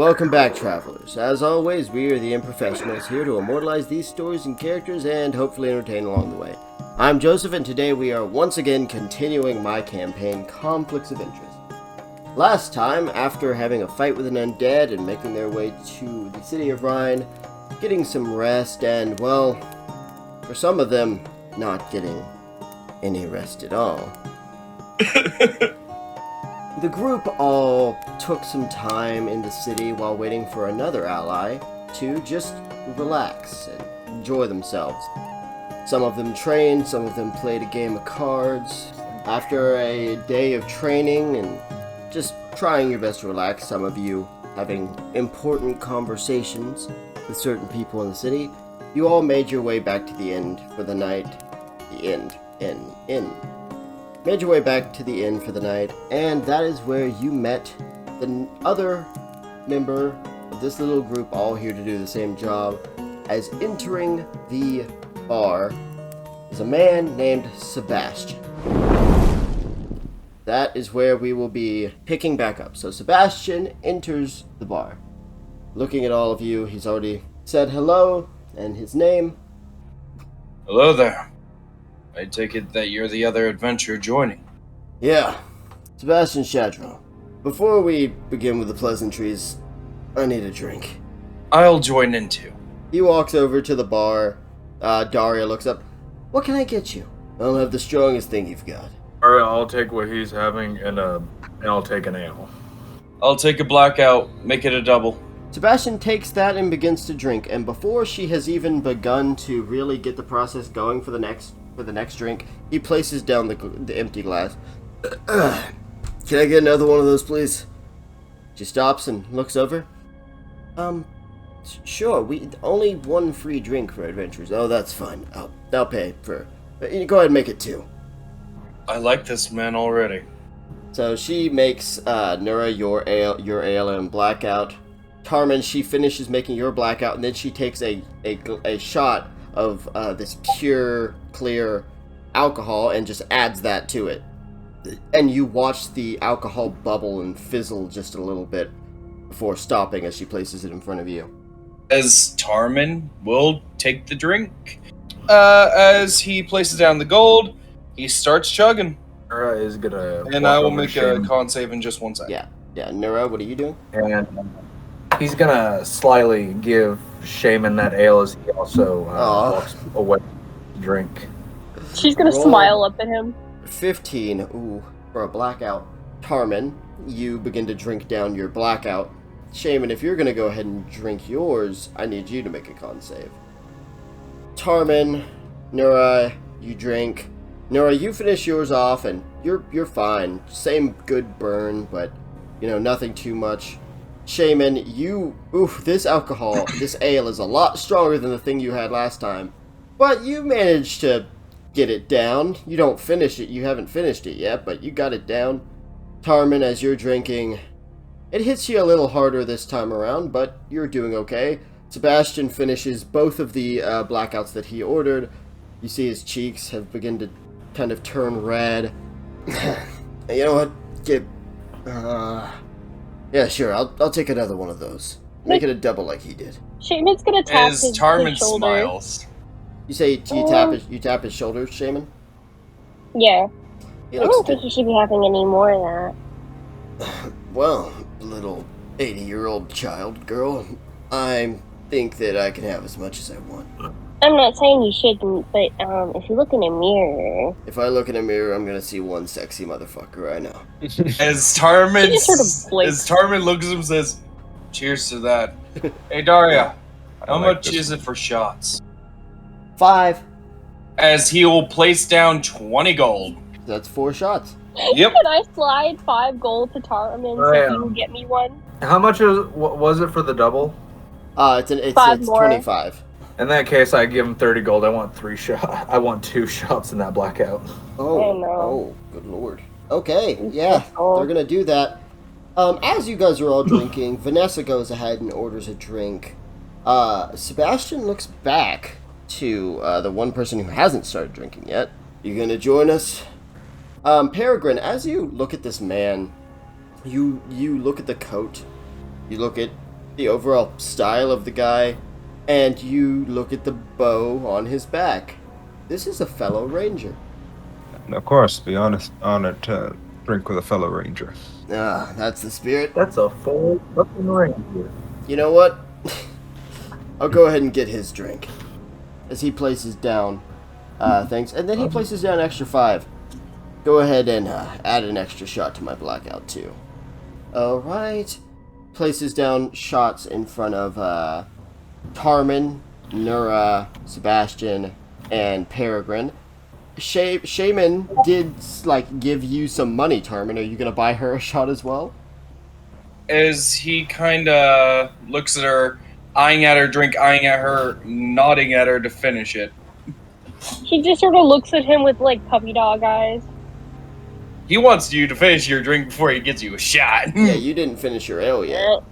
Welcome back, travelers. As always, we are the Improfessionals, here to immortalize these stories and characters and hopefully entertain along the way. I'm Joseph, and today we are once again continuing my campaign, Conflicts of Interest. Last time, after having a fight with an undead and making their way to the city of Rhine, getting some rest and, well, for some of them, not getting any rest at all. The group all took some time in the city while waiting for another ally to just relax and enjoy themselves. Some of them trained, some of them played a game of cards. After a day of training and just trying your best to relax, some of you having important conversations with certain people in the city, you all made your way back to the inn for the night. Made your way back to the inn for the night, and that is where you met the other member of this little group, all here to do the same job. As entering the bar is a man named Sebastian. That is where we will be picking back up. So Sebastian enters the bar. Looking at all of you, he's already said hello and his name. Hello there. I take it that you're the other adventurer joining. Yeah, Sebastian Shadrow. Before we begin with the pleasantries, I need a drink. I'll join in too. He walks over to the bar. Daria looks up. What can I get you? I'll have the strongest thing you've got. Alright, I'll take what he's having, and I'll take an ale. I'll take a blackout, make it a double. Sebastian takes that and begins to drink, and before she has even begun to really get the process going for the next drink, he places down the empty glass. Can I get another one of those, please? She stops and looks over. Sure, we only one free drink for adventurers. Oh, that's fine. I'll pay for. Go ahead and make it two. I like this man already. So she makes Nura your ale and blackout. Tarman, she finishes making your blackout, and then she takes a shot of this pure, clear alcohol and just adds that to it. And you watch the alcohol bubble and fizzle just a little bit before stopping as she places it in front of you. As Tarman will take the drink. As he places down the gold, he starts chugging. Nura is gonna. And I will make a con save in just 1 second. Yeah, Nura, what are you doing? And he's gonna slyly give Shaman that ale as he also walks away to drink. She's gonna smile up at him. 15, ooh, for a blackout. Tarman, you begin to drink down your blackout. Shaman, if you're gonna go ahead and drink yours, I need you to make a con save. Tarman, Nura, you drink. Nura, you finish yours off, and you're fine. Same good burn, but, nothing too much. Shaman, this alcohol, this ale is a lot stronger than the thing you had last time. But you managed to get it down. You don't finish it. You haven't finished it yet, but you got it down. Tarman, as you're drinking, it hits you a little harder this time around, but you're doing okay. Sebastian finishes both of the blackouts that he ordered. You see his cheeks have begun to kind of turn red. You know what? Yeah, sure. I'll take another one of those. Make it a double like he did. Shaman's gonna tap As his Tarman shoulder. smiles. You say you tap his shoulders, Shaman? Yeah. He I looks don't think you should be having any more of that. Well, little 80-year-old child girl, I think that I can have as much as I want. I'm not saying you shouldn't, but if you look in a mirror... If I look in a mirror, I'm gonna see one sexy motherfucker, I know. As Tarman looks at him and says, cheers to that. Hey, Daria, how much is it for shots? 5. As he will place down 20 gold. That's 4 shots. Yep. Can I slide 5 gold to Tarman so he will get me one? How much was it for the double? It's 25. In that case, I give him 30 gold. I want 3 shots. I want 2 shots in that blackout. Oh, good lord. Okay, yeah, they're gonna do that. As you guys are all drinking, Vanessa goes ahead and orders a drink. Sebastian looks back to the one person who hasn't started drinking yet. You gonna join us? Peregrine, as you look at this man, you look at the coat, you look at the overall style of the guy, and you look at the bow on his back. This is a fellow ranger. And of course, be honest, honored to drink with a fellow ranger. Ah, that's the spirit. That's a full fucking ranger. You know what? I'll go ahead and get his drink. As he places down things. And then he places down an extra 5. Go ahead and add an extra shot to my blackout, too. Alright. Places down shots in front of Tarman, Nura, Sebastian, and Peregrine. Shaman did, give you some money, Tarman. Are you going to buy her a shot as well? As he kind of looks at her, eyeing at her drink, eyeing at her, nodding at her to finish it. She just sort of looks at him with, puppy dog eyes. He wants you to finish your drink before he gets you a shot. Yeah, you didn't finish your ale yet.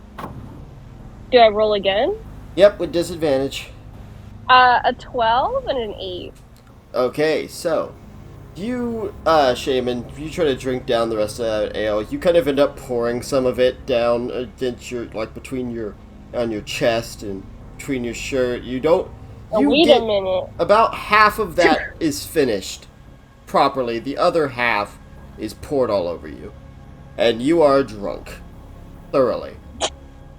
Do I roll again? Yep, with disadvantage. A 12 and an 8. Okay, so you, Shaman, you try to drink down the rest of that ale. You kind of end up pouring some of it down against your, on your chest and between your shirt. You don't. Wait a minute. About half of that is finished properly. The other half is poured all over you, and you are drunk thoroughly.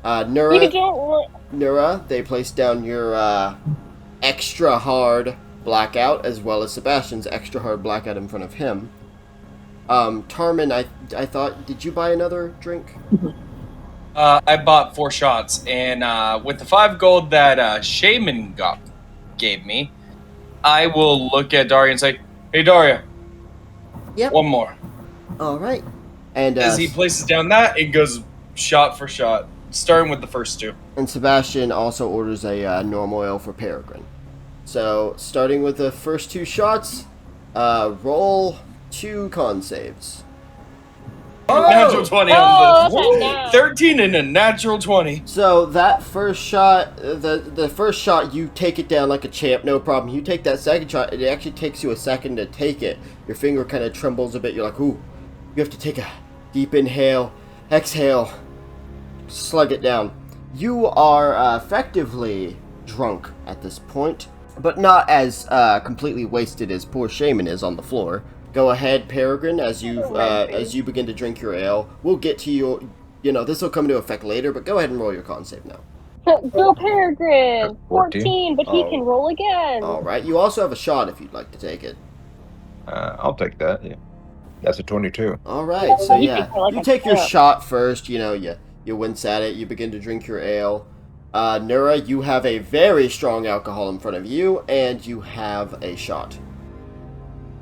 Nura, they place down your extra hard blackout, as well as Sebastian's extra hard blackout in front of him. Tarman, I thought, did you buy another drink? I bought 4 shots, and with the 5 gold that Shaman gave me, I will look at Daria and say, "Hey, Daria, Yep. one more." All right. And as he places down that, it goes shot for shot, starting with the first 2. And Sebastian also orders a normal ale for Peregrine. So, starting with the first 2 shots, roll 2 con saves. Natural 20 on the 13 and a natural 20. So that first shot, the first shot, you take it down like a champ, no problem. You take that second shot, it actually takes you a second to take it. Your finger kind of trembles a bit. You're like, ooh, you have to take a deep inhale, exhale, slug it down. You are effectively drunk at this point, but not as completely wasted as poor Shaman is on the floor. Go ahead, Peregrine, as you begin to drink your ale. We'll get to your, this will come into effect later, but go ahead and roll your con save now. Go Peregrine! 14, but he can roll again. Alright, you also have a shot if you'd like to take it. I'll take that, yeah. That's a 22. Alright, so yeah, you take your shot first, you wince at it, you begin to drink your ale. Nura, you have a very strong alcohol in front of you, and you have a shot.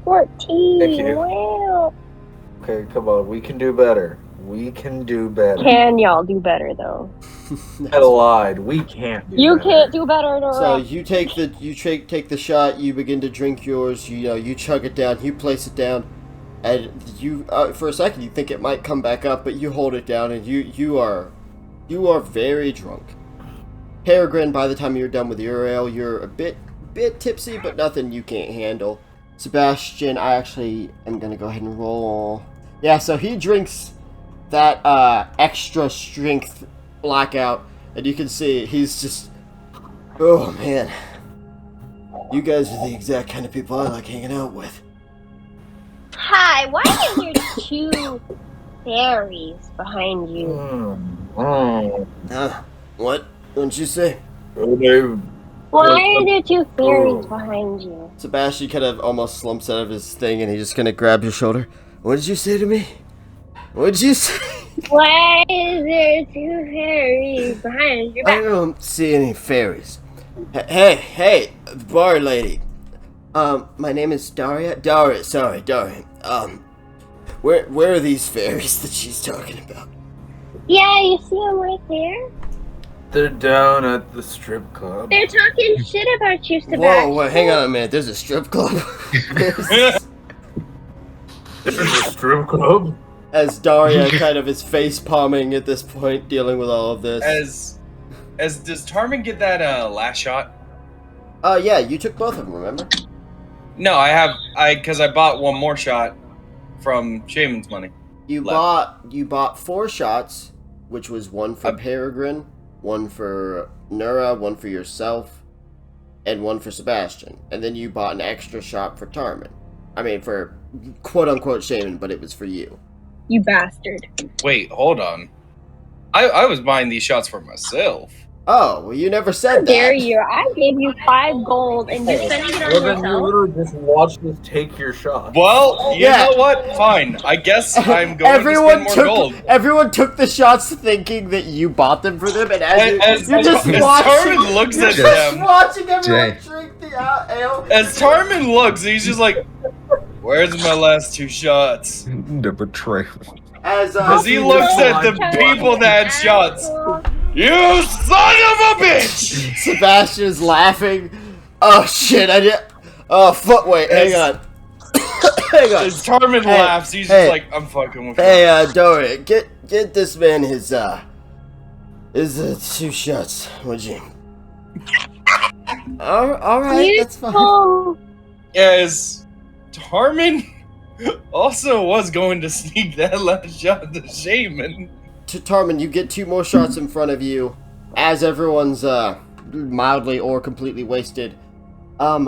14. Thank you. Wow. Okay, come on. We can do better. We can do better. Can y'all do better though? I lied. We can't do You better. can't do better, Nora. So you take the shot. You begin to drink yours. You chug it down. You place it down, and you for a second you think it might come back up, but you hold it down, and you are very drunk. Peregrine, by the time you're done with your ale, you're a bit tipsy, but nothing you can't handle. Sebastian, I actually am going to go ahead and roll. Yeah, so he drinks that extra strength blackout, and you can see he's just, oh man, you guys are the exact kind of people I like hanging out with. Hi, why are there 2 fairies behind you? What? What'd you say? Why are there 2 fairies behind you? Sebastian kind of almost slumps out of his thing, and he just kind of grabs your shoulder. What did you say to me? What did you say? Why is there 2 fairies behind your back? I don't see any fairies. Hey, bar lady. My name is Daria. Daria. Where are these fairies that she's talking about? Yeah, you see them right there? They're down at the strip club. They're talking shit about you, Sebastian. Whoa, hang on a minute. There's a strip club. There's a strip club? As Daria kind of is face palming at this point, dealing with all of this. As does Tarman get that last shot? Yeah, you took both of them, remember? No, because I bought 1 more shot from Shaman's money. You bought 4 shots, which was 1 for Peregrine, one for Nura, one for yourself, and one for Sebastian. And then you bought an extra shot for Tarmin. I mean, for quote-unquote Shaman, but it was for you. You bastard. Wait, hold on. I was buying these shots for myself. Oh, well, you never said How dare that. you? I gave you 5 gold and you're spending it on Well, then you yourself? literally just watched us take your shot. Well, you know what? Fine. I guess I'm going to spend more gold. Everyone took the shots thinking that you bought them for them, and as you're just watching, Tarmin looks at just them. watching everyone Jay. drink the ale. As Tarmin looks, he's just like, "Where's my last 2 shots?" The betrayal. As he looks at the people that had shots. You son of a bitch! Sebastian's laughing. Oh shit! I did. Oh fuck! Wait, hang on. Hang on. As Tarmin laughs, he's hey. just like, "I'm fucking with you." Hey, Doria, get this man his 2 shots, would you? All right, that's fine. As Tarmin also was going to sneak that last shot to Shaman. To Tarmin, you get 2 more shots in front of you, as everyone's mildly or completely wasted.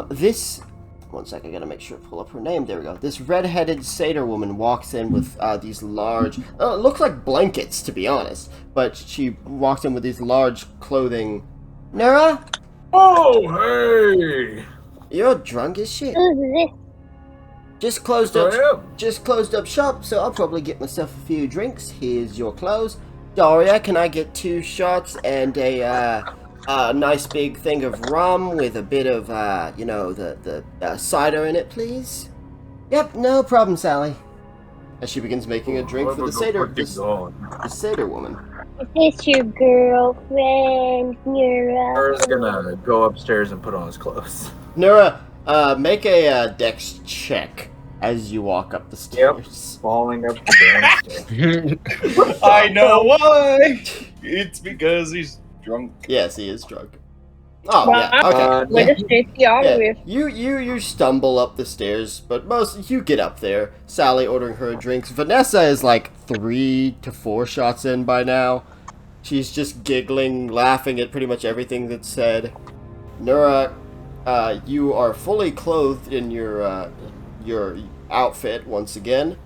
This. One sec, I gotta make sure to pull up her name. There we go. This red-headed satyr woman walks in with these large. It looks like blankets, to be honest, but she walks in with these large clothing. Nura? Oh, hey! You're drunk as shit. Just closed up shop, so I'll probably get myself a few drinks. Here's your clothes. Daria, can I get 2 shots and a nice big thing of rum with a bit of, the cider in it, please? Yep, no problem, Sally. As she begins making a drink for the satyr woman. Is this your girlfriend, Nura? Nura's gonna go upstairs and put on his clothes. Nura, make a dex check as you walk up the stairs. Falling up the damn stairs. I know why. It's because he's drunk. Yes, he is drunk. Oh, yeah, okay. You stumble up the stairs, but you get up there. Sally ordering her drinks. Vanessa is like 3 to 4 shots in by now. She's just giggling, laughing at pretty much everything that's said. Nura, you are fully clothed in your outfit once again.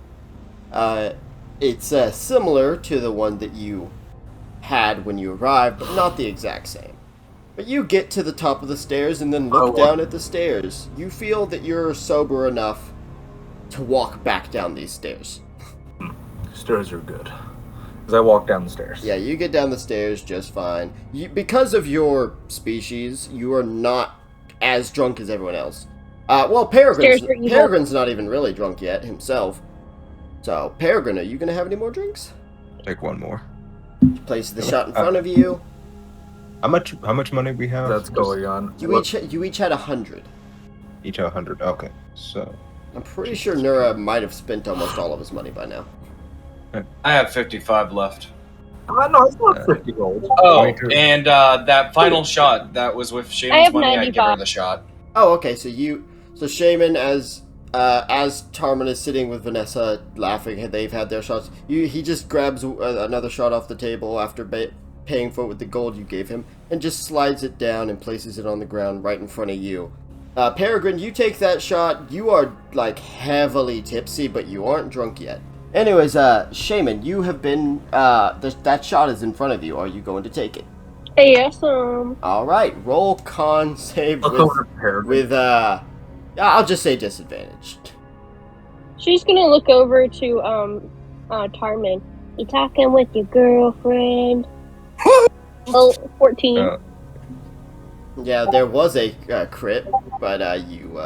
It's similar to the one that you had when you arrived, but not the exact same. But you get to the top of the stairs and then look down at the stairs. You feel that you're sober enough to walk back down these stairs. Stairs are good. As I walk down the stairs. Yeah, you get down the stairs just fine. Because of your species, you are not as drunk as everyone else. Well, Peregrine's not even really drunk yet himself. So, Peregrine, are you going to have any more drinks? Take 1 more. Place the shot in front of you. How much money we have? That's going on. You each had 100. Each 100. Okay, so I'm pretty sure Nura might have spent almost all of his money by now. I have 55 left. No, it's not 50 gold. Oh, and that final shot that was with Shaman's money, 95. I give her the shot. Oh, okay. So Shaman, as Tarmin is sitting with Vanessa, laughing, they've had their shots. He just grabs another shot off the table after paying for it with the gold you gave him, and just slides it down and places it on the ground right in front of you. Peregrine, you take that shot. You are like heavily tipsy, but you aren't drunk yet. Anyways, Shaman, you have been, that shot is in front of you. Are you going to take it? Yes, Alright, roll con save with, I'll just say disadvantage. She's gonna look over to, Tarmin. You talking with your girlfriend? 14. Yeah, there was a crit, but you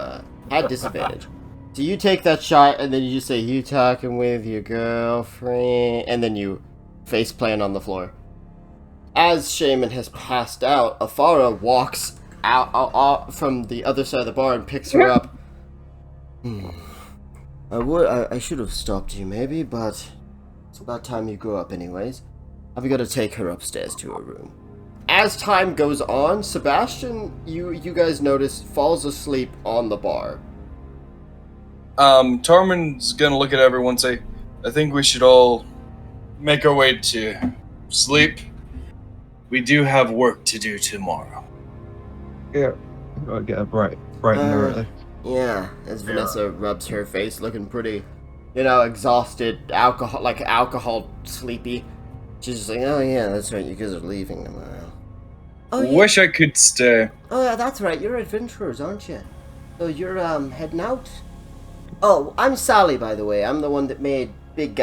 had disadvantage. So you take that shot, and then you just say, "You talking with your girlfriend," and then you face plant on the floor. As Shaman has passed out, Afara walks out from the other side of the bar and picks her up. I should have stopped you maybe, but it's about time you grew up anyways. I've got to take her upstairs to her room. As time goes on, Sebastian, you guys notice, falls asleep on the bar. Tarmin's gonna look at everyone and say, I think we should all make our way to sleep. we do have work to do tomorrow. Yeah. Gotta get bright and early. Yeah, as Vanessa rubs her face, looking pretty, exhausted, alcohol sleepy. She's just like, oh yeah, that's right, you guys are leaving tomorrow. Oh, yeah. Wish I could stay. Oh yeah, that's right, you're adventurers, aren't you? So you're, heading out? Oh, I'm Sally, by the way. I'm the one that made Big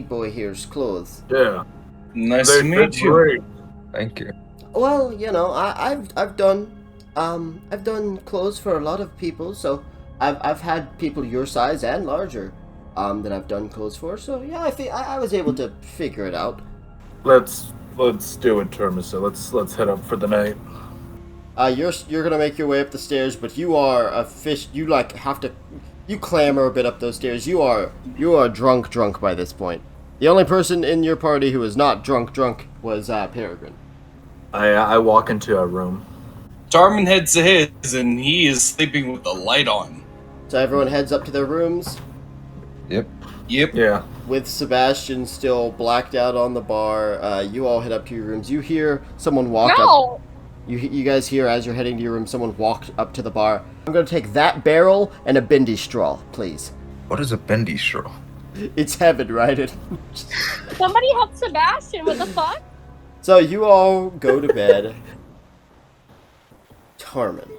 Boy here's clothes. Yeah. Nice to meet you. Great. Thank you. Well, I've done clothes for a lot of people, so I've had people your size and larger, that I've done clothes for. So yeah, I was able to figure it out. Let's do it, Termisa. Let's head up for the night. You're gonna make your way up the stairs, but you are a fish. You clamber a bit up those stairs. You are drunk by this point. The only person in your party who was not drunk was Peregrine. I walk into a room. Tarman heads to his, and he is sleeping with the light on. So everyone heads up to their rooms. Yep. Yeah. With Sebastian still blacked out on the bar, you all head up to your rooms. You hear someone walk up. You guys hear as you're heading to your room, someone walked up to the bar. I'm going to take that barrel and a bendy straw, please. What is a bendy straw? It's heaven, right? Somebody help Sebastian, what the fuck? So you all go to bed. Tarman,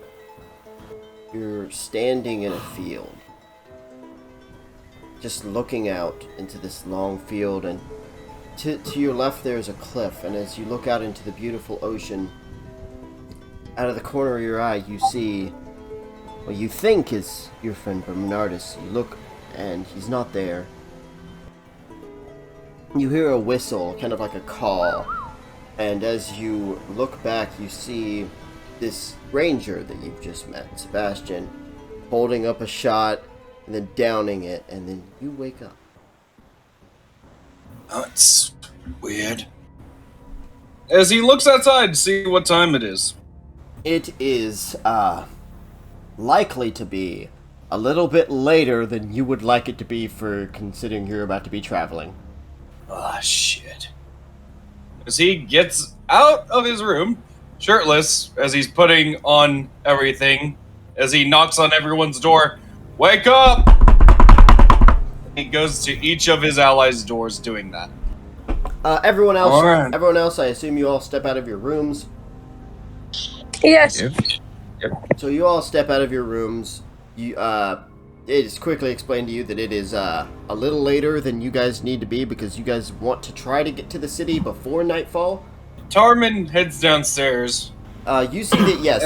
you're standing in a field, just looking out into this long field, and to your left there's a cliff, and as you look out into the beautiful ocean, out of the corner of your eye you see what you think is your friend Bernardus. You look and he's not there. You hear a whistle, kind of like a call, and as you look back you see this ranger that you've just met, Sebastian, holding up a shot and then downing it, and then you wake up. That's weird. As he looks outside to see what time it is. It is, likely to be a little bit later than you would like it to be for considering you're about to be traveling. Ah, shit. As he gets out of his room, shirtless, as he's putting on everything, as he knocks on everyone's door, wake up! He goes to each of his allies' doors doing that. Everyone else, Alright. I assume you all step out of your rooms. Yes. Yep. So you all step out of your rooms. It is quickly explained to you that it is a little later than you guys need to be because you guys want to try to get to the city before nightfall. Tarman heads downstairs. You see that yes,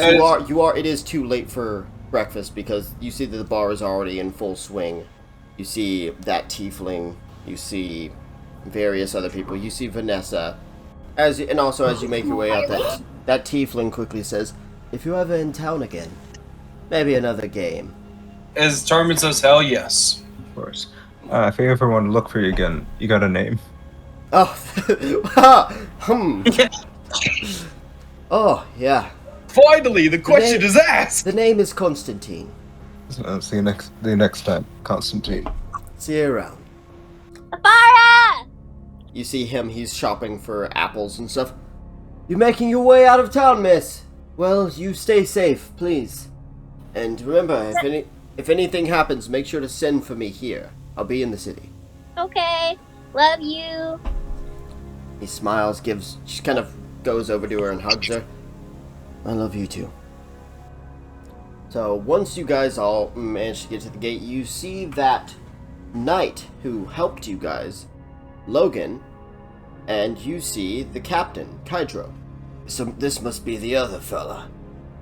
you are. It is too late for breakfast because you see that the bar is already in full swing. You see that tiefling. You see various other people. You see Vanessa. As you make your way out, that tiefling quickly says, "If you're ever in town again, maybe another game." As Tarman says, hell yes. Of course. If you ever want to look for you again, you got a name? Oh, Oh, yeah. Finally, the question is asked! The name is Constantine. See you next time, Constantine. See you around. Fire! You see him, he's shopping for apples and stuff. You're making your way out of town, miss. Well, you stay safe, please. And remember, if anything happens, make sure to send for me here. I'll be in the city. Okay. Love you. He smiles, just kind of goes over to her and hugs her. I love you too. So once you guys all manage to get to the gate, you see that knight who helped you guys, Logan, and you see the captain, Kydro. So this must be the other fella.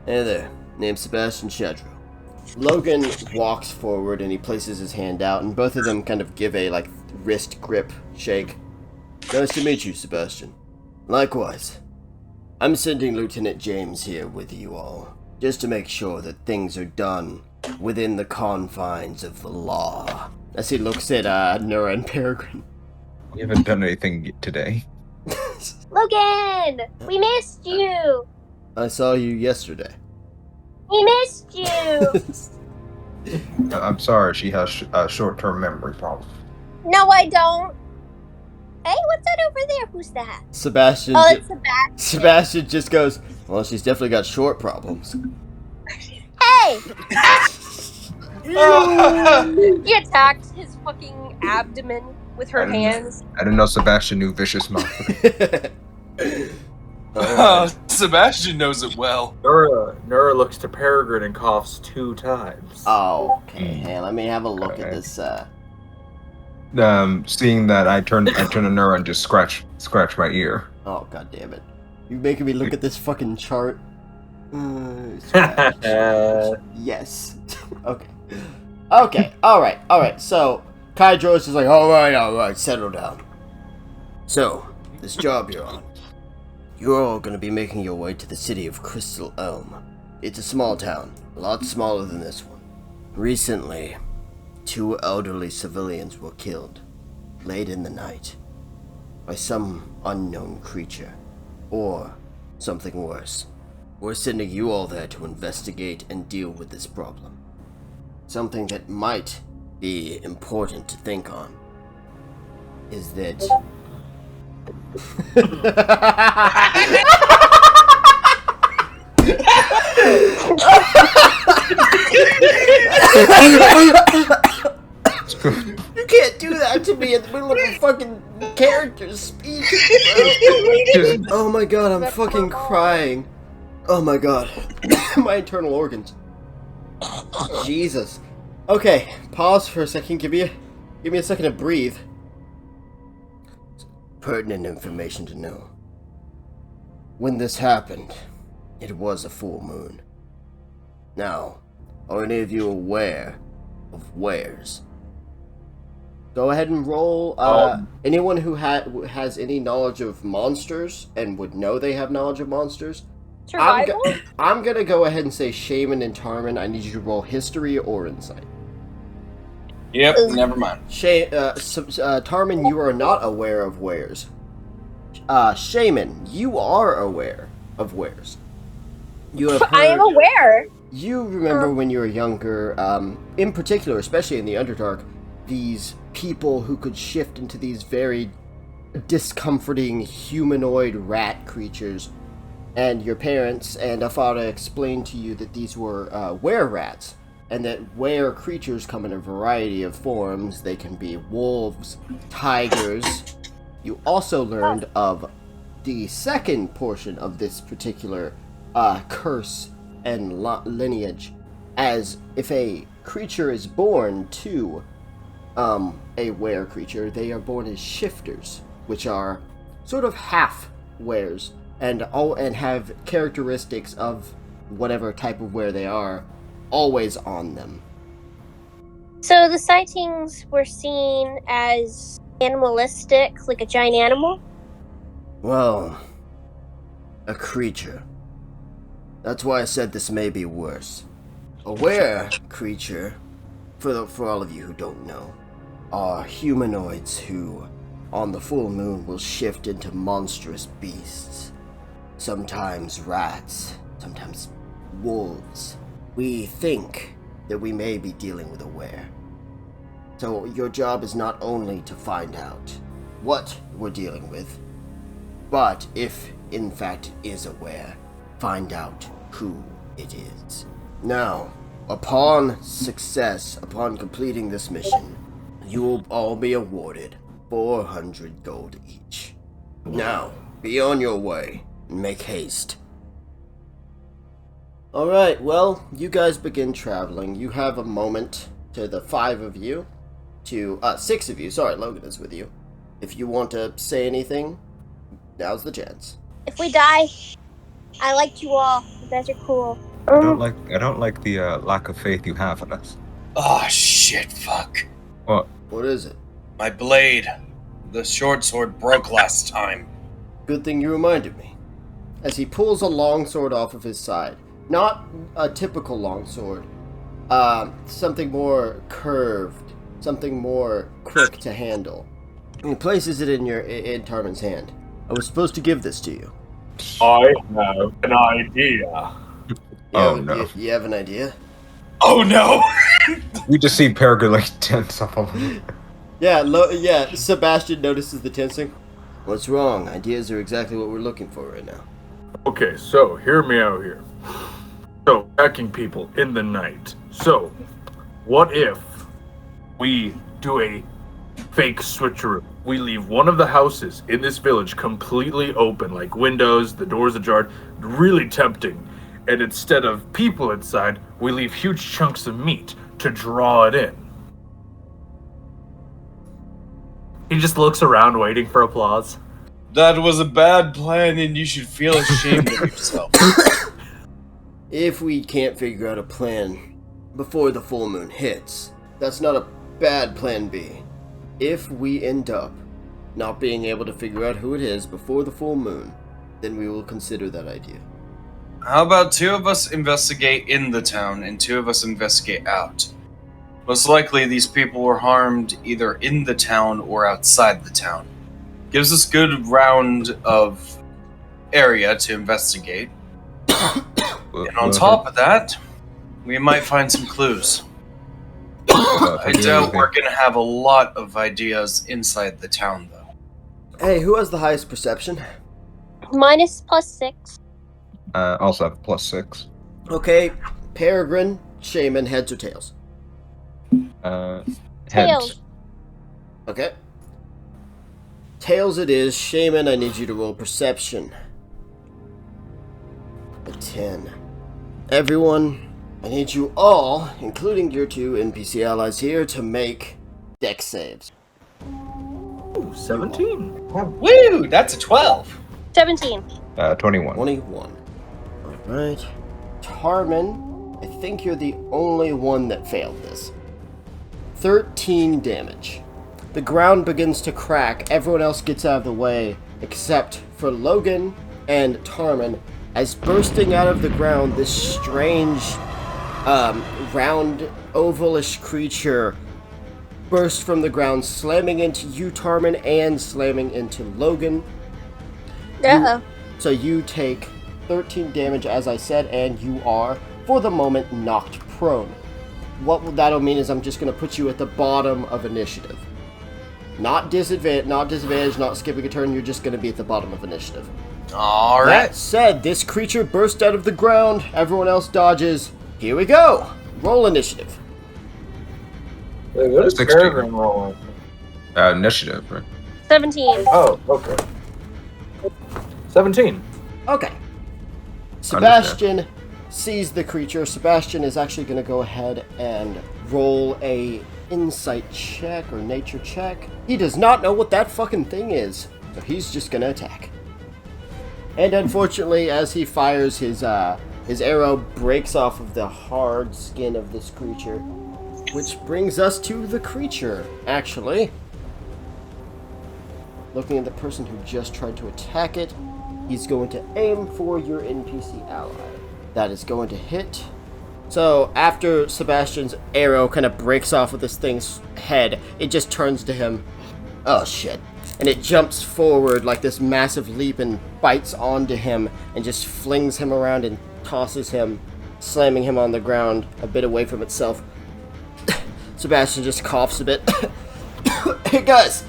Hey there, name's Sebastian Shadrow. Logan walks forward and he places his hand out, and both of them kind of give a wrist grip shake. Nice to meet you, Sebastian. Likewise. I'm sending Lieutenant James here with you all, just to make sure that things are done within the confines of the law. As he looks at Nura and Peregrine. We haven't done anything today. Logan! We missed you! I saw you yesterday. We missed you! I'm sorry, she has a short-term memory problem. No, I don't. Hey, what's that over there? Who's that? Sebastian. Oh, it's Sebastian. Sebastian just goes, well, she's definitely got short problems. Hey! She attacked his fucking abdomen with her hands. I didn't know Sebastian knew vicious mouth. Sebastian knows it well. Nura looks to Peregrine and coughs 2 times. Oh, okay. Hey, let me have a look at this. Seeing that, I turn to Nura and just scratch my ear. Oh, god damn it. You're making me look at this fucking chart. Yes. Okay. Okay, alright. So, Kydros is like, alright, settle down. So, this job you're on, you're all gonna be making your way to the city of Crystal Elm. It's a small town, a lot smaller than this one. Recently, 2 elderly civilians were killed, late in the night, by some unknown creature, or something worse. We're sending you all there to investigate and deal with this problem. Something that might be important to think on is that... You can't do that to me in the middle of a fucking character's speech, bro. Oh my god, I'm fucking crying. Oh my god. My internal organs. Jesus. Okay, pause for a second. Give me a second to breathe. Pertinent information to know. When this happened, it was a full moon. Now, are any of you aware of wares? Go ahead and roll. Anyone who has any knowledge of monsters and would know they have knowledge of monsters. Survival? I'm gonna go ahead and say Shaman and Tarman. I need you to roll history or insight. Yep, never mind. Tarman, you are not aware of wares. Shaman, you are aware of wares. You have heard, I am aware. You remember when you were younger, in particular, especially in the Underdark, these people who could shift into these very discomforting humanoid rat creatures. And your parents and Afara explained to you that these were were-rats, and that were creatures come in a variety of forms. They can be wolves, tigers. You also learned of the second portion of this particular curse and lineage, as if a creature is born to a were creature, they are born as shifters, which are sort of half wares. And have characteristics of whatever type of were they are always on them. So the sightings were seen as animalistic, like a giant animal? Well, a creature. That's why I said this may be worse. A were creature, for all of you who don't know, are humanoids who, on the full moon, will shift into monstrous beasts. Sometimes rats, sometimes wolves. We think that we may be dealing with a were. So your job is not only to find out what we're dealing with, but if in fact it is a were, find out who it is. Now, upon success, upon completing this mission, you will all be awarded 400 gold each. Now, be on your way. Make haste. Alright, well, you guys begin traveling. You have a moment to the 5 of you, to, 6 of you, sorry, Logan is with you. If you want to say anything, now's the chance. If we die, I liked you all. You guys are cool. I don't like the lack of faith you have in us. Oh, shit, fuck. What? What is it? My blade. The short sword broke last time. Good thing you reminded me. As he pulls a longsword off of his side. Not a typical longsword. Something more curved. Something more quick to handle. And he places it in Tarman's hand. I was supposed to give this to you. I have an idea. Oh no. You have an idea? Oh no! We just see Peregrine like tense up on him. Yeah, Sebastian notices the tensing. What's wrong? Ideas are exactly what we're looking for right now. Okay, so hear me out here. So, attacking people in the night. So, what if we do a fake switcheroo? We leave one of the houses in this village completely open, like windows, the doors ajar, really tempting. And instead of people inside, we leave huge chunks of meat to draw it in. He just looks around waiting for applause. That was a bad plan, and you should feel ashamed of yourself. If we can't figure out a plan before the full moon hits, that's not a bad plan B. If we end up not being able to figure out who it is before the full moon, then we will consider that idea. How about 2 of us investigate in the town, and 2 of us investigate out? Most likely these people were harmed either in the town or outside the town. Gives us good round of area to investigate. And on top of that, we might find some clues. I doubt we're going to have a lot of ideas inside the town, though. Hey, who has the highest perception? Minus +6. Also have +6. Okay, Peregrine, Shaman, heads or tails? Heads. Tails. Okay. Tails it is. Shaman, I need you to roll perception. A 10. Everyone, I need you all, including your 2 NPC allies here, to make dex saves. Ooh, 17. Woo! That's a 12. 17. 21. 21. Alright. Tarmin, I think you're the only one that failed this. 13 damage. The ground begins to crack. Everyone else gets out of the way, except for Logan and Tarmin. As bursting out of the ground, this strange, round, ovalish creature burst from the ground, slamming into you, Tarmin, and slamming into Logan. Uh-oh. So you take 13 damage, as I said, and you are, for the moment, knocked prone. What that'll mean is I'm just going to put you at the bottom of initiative. Not disadvantage, not skipping a turn, you're just going to be at the bottom of initiative. Alright. That said, this creature burst out of the ground, everyone else dodges. Here we go! Roll initiative. Wait, what is 16. Peregrine rolling? Initiative, right? 17. Oh, okay. 17. Okay. Sebastian sees the creature. Sebastian is actually going to go ahead and roll a insight check or nature check. He does not know what that fucking thing is, so he's just going to attack. And unfortunately, as he fires, his arrow breaks off of the hard skin of this creature, which brings us to the creature, actually. Looking at the person who just tried to attack it, he's going to aim for your NPC ally. That is going to hit. So, after Sebastian's arrow kind of breaks off of this thing's head, it just turns to him. Oh, shit. And it jumps forward like this massive leap and bites onto him and just flings him around and tosses him, slamming him on the ground a bit away from itself. Sebastian just coughs a bit. Hey, guys.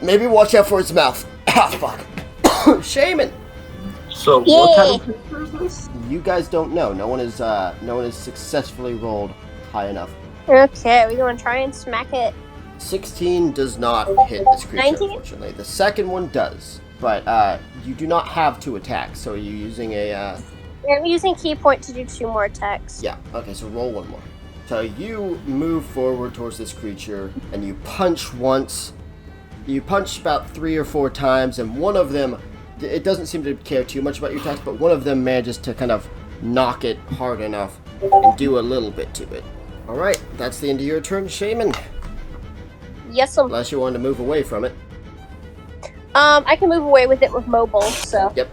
Maybe watch out for his mouth. Ah, fuck. Shaman. So, what kind of creature is this? You guys don't know. No one has successfully rolled high enough. Okay, we're going to try and smack it. 16 does not hit this creature, 19? unfortunately. The second one does, but you do not have 2 attacks, so are you using a... I'm using key point to do 2 more attacks. Yeah, okay, so roll 1 more. So you move forward towards this creature, and you punch once. You punch about 3 or 4 times, and one of them, it doesn't seem to care too much about your attacks, but one of them manages to kind of knock it hard enough and do a little bit to it. Alright, that's the end of your turn, Shaman. Yes, Unless you wanted to move away from it. I can move away with it with mobile, so. Yep.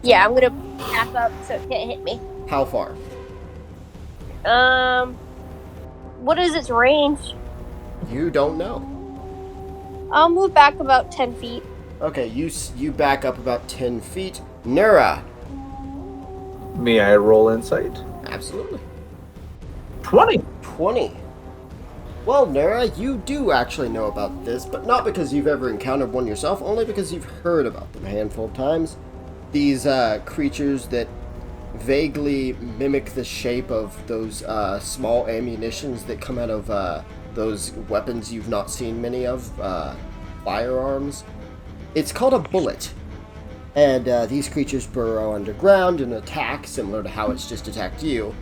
Yeah, I'm gonna back up so it can't hit me. How far? What is its range? You don't know. I'll move back about 10 feet. Okay, you back up about 10 feet. Nura. May I roll insight? Absolutely. 20. 20. Well, Nara, you do actually know about this, but not because you've ever encountered one yourself, only because you've heard about them a handful of times. These creatures that vaguely mimic the shape of those small ammunitions that come out of those weapons you've not seen many of, firearms. It's called a bullet. And these creatures burrow underground and attack, similar to how it's just attacked you.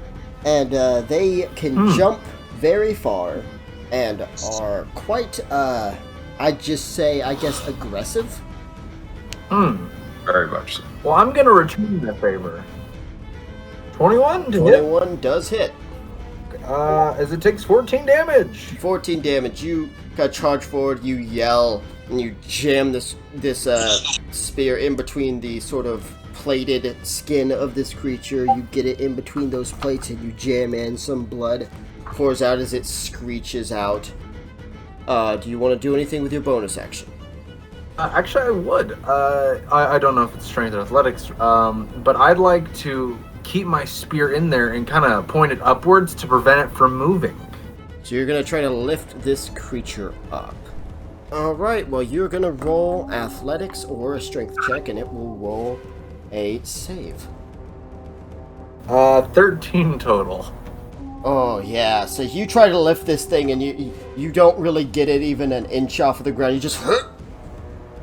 And they can jump very far and are quite, I'd just say, I guess, aggressive. Very much so. Well, I'm going to return that favor. 21 to 21 does hit. as it takes 14 damage. 14 damage. You got charged forward, you yell, and you jam this spear in between the sort of plated skin of this creature. You get it in between those plates and you jam in. Some blood pours out as it screeches out. Do you want to do anything with your bonus action? Actually, I would. I don't know if it's strength or athletics, but I'd like to keep my spear in there and kind of point it upwards to prevent it from moving. So you're going to try to lift this creature up. Alright, well, you're going to roll athletics or a strength check, and it will roll a save. 13 total. Oh, yeah. So you try to lift this thing, and you don't really get it even an inch off of the ground. You just...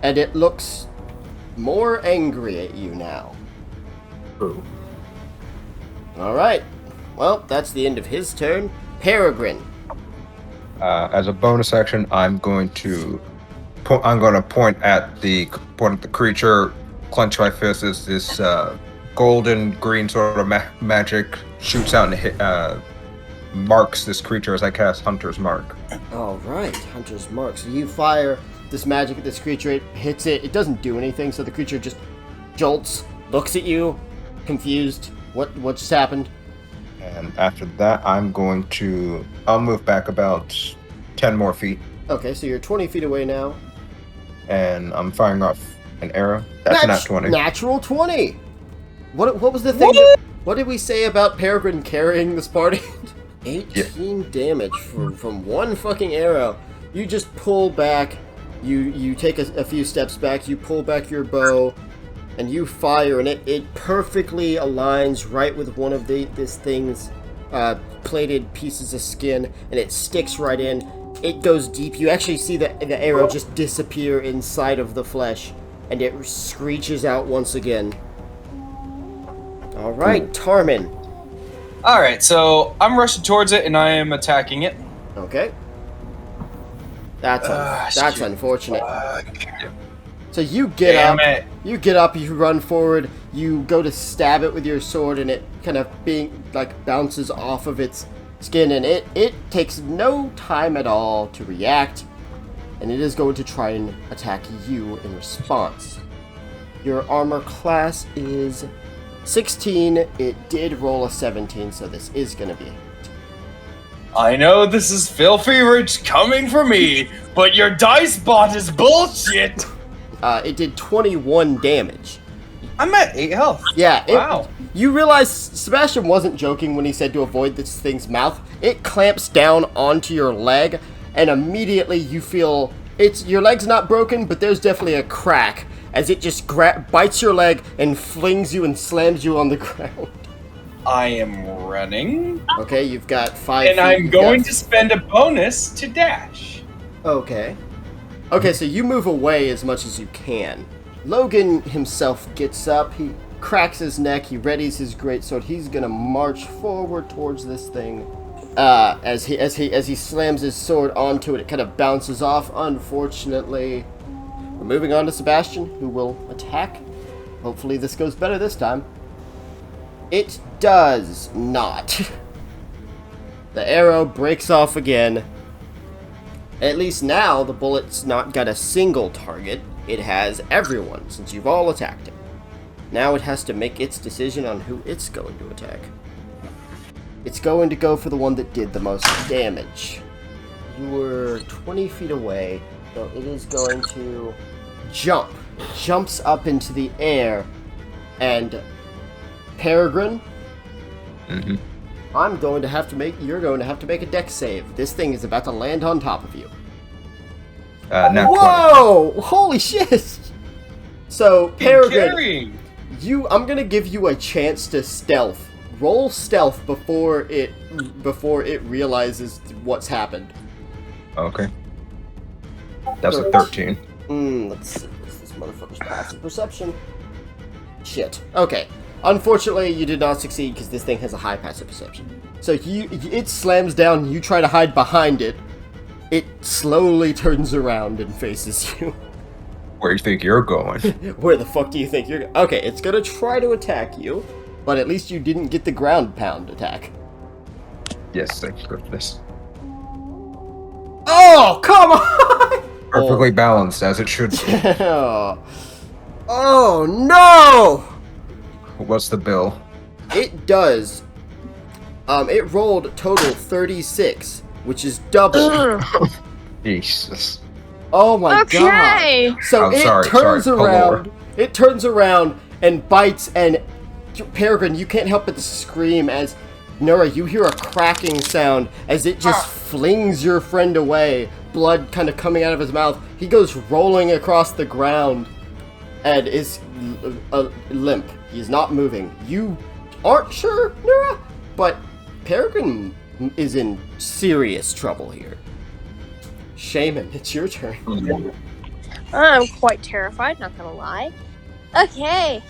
And it looks more angry at you now. Ooh. Alright. Well, that's the end of his turn. Peregrine. As a bonus action, I'm going to point at the creature, clench my fist as this golden green sort of magic shoots out and marks this creature as I cast Hunter's Mark. Alright, Hunter's Mark. So you fire this magic at this creature, it hits it, it doesn't do anything, so the creature just jolts, looks at you, confused. What just happened? And after that, I'll move back about 10 more feet. Okay, so you're 20 feet away now. And I'm firing off an arrow. That's not 20. Natural 20! What was the thing? What did we say about Peregrine carrying this party? 18 damage from one fucking arrow. You just pull back, you take a few steps back, you pull back your bow, and you fire, and it perfectly aligns right with one of this thing's plated pieces of skin, and it sticks right in. It goes deep. You actually see the arrow just disappear inside of the flesh, and it screeches out once again. Alright, Tarmin. Alright, so I'm rushing towards it and I am attacking it. Okay. That's unfortunate. So you get up, you run forward, you go to stab it with your sword, and it kind of bounces off of its skin, and it takes no time at all to react, and it is going to try and attack you in response. Your armor class is 16. It did roll a 17, so this is going to be a hit. I know this is filthy rich coming from me, but your dice bot is bullshit! It did 21 damage. I'm at 8 health. Yeah, Wow. You realize Sebastian wasn't joking when he said to avoid this thing's mouth. It clamps down onto your leg, and immediately you feel your leg's not broken, but there's definitely a crack as it just bites your leg and flings you and slams you on the ground. I am running. Okay, you've got 5 feet. And I'm going to spend a bonus to dash. Okay. Okay, so you move away as much as you can. Logan himself gets up, he cracks his neck, he readies his greatsword. He's gonna march forward towards this thing. As he slams his sword onto it, it kind of bounces off. Unfortunately, we're moving on to Sebastian, who will attack. Hopefully this goes better this time. It does not. The arrow breaks off again. At least now the bullet's not got a single target. It has everyone, since you've all attacked it. Now it has to make its decision on who it's going to attack. It's going to go for the one that did the most damage. You were 20 feet away, so it is going to jump. It jumps up into the air, and Peregrine, you're going to have to make a dex save. This thing is about to land on top of you. Now Whoa! Holy shit! So, Peregrine, Carrying. I'm gonna give you a chance to stealth. Roll stealth before it realizes what's happened. 20. Okay. That's a 13. Let's see. What's this motherfucker's passive perception? Shit. Okay. Unfortunately, you did not succeed because this thing has a high passive perception. So it slams down, you try to hide behind it. It slowly turns around and faces you. Where do you think you're going? Where the fuck do you think you're going? Okay, it's gonna try to attack you, but at least you didn't get the ground pound attack. Yes, thank goodness. Oh, come on! Perfectly balanced, as it should be. Oh, no! What's the bill? It does. It rolled total 36, which is double. Jesus. Oh my god. Okay. So I'm it sorry, turns pull around. over. It turns around and bites, and Peregrine, you can't help but to scream as Nora, you hear a cracking sound as it just flings your friend away, blood kind of coming out of his mouth. He goes rolling across the ground and is limp. He's not moving. You aren't sure, Nora, but Peregrine is in serious trouble here. Shaman, it's your turn. I'm quite terrified, not gonna lie. Okay.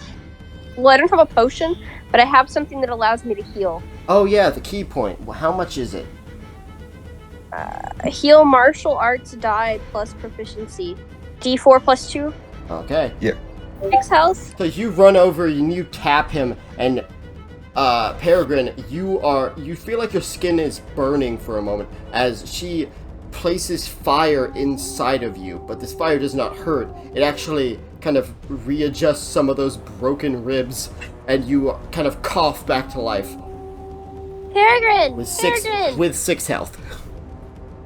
Well, I don't have a potion, but I have something that allows me to heal. Oh yeah, the key point. Well, how much is it? Heal martial arts die plus proficiency. D4 plus 2. Okay. 6 health. So you run over and you tap him, and Peregrine, you feel like your skin is burning for a moment as she places fire inside of you, but this fire does not hurt. It actually kind of readjusts some of those broken ribs, and you kind of cough back to life Peregrine! with Peregrine! 6 health.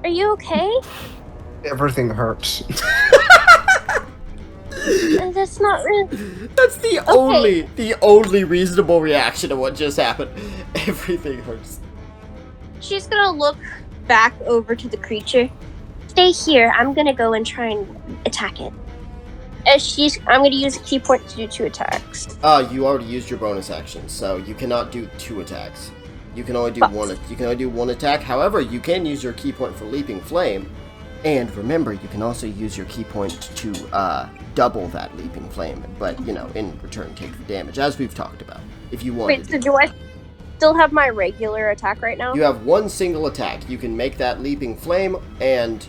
Are you okay? Everything hurts. That's not really... That's the only reasonable reaction to what just happened. Everything hurts. She's gonna look back over to the creature. Stay here. I'm gonna go and try and attack it. I'm gonna use a key point to do 2 attacks. You already used your bonus action, so you cannot do 2 attacks. You can only do one. You can only do 1 attack. However, you can use your key point for leaping flame, and remember, you can also use your key point to double that leaping flame. But in return, take the damage, as we've talked about. If you want. Wait, so do I still have my regular attack right now? You have 1 single attack. You can make that leaping flame, and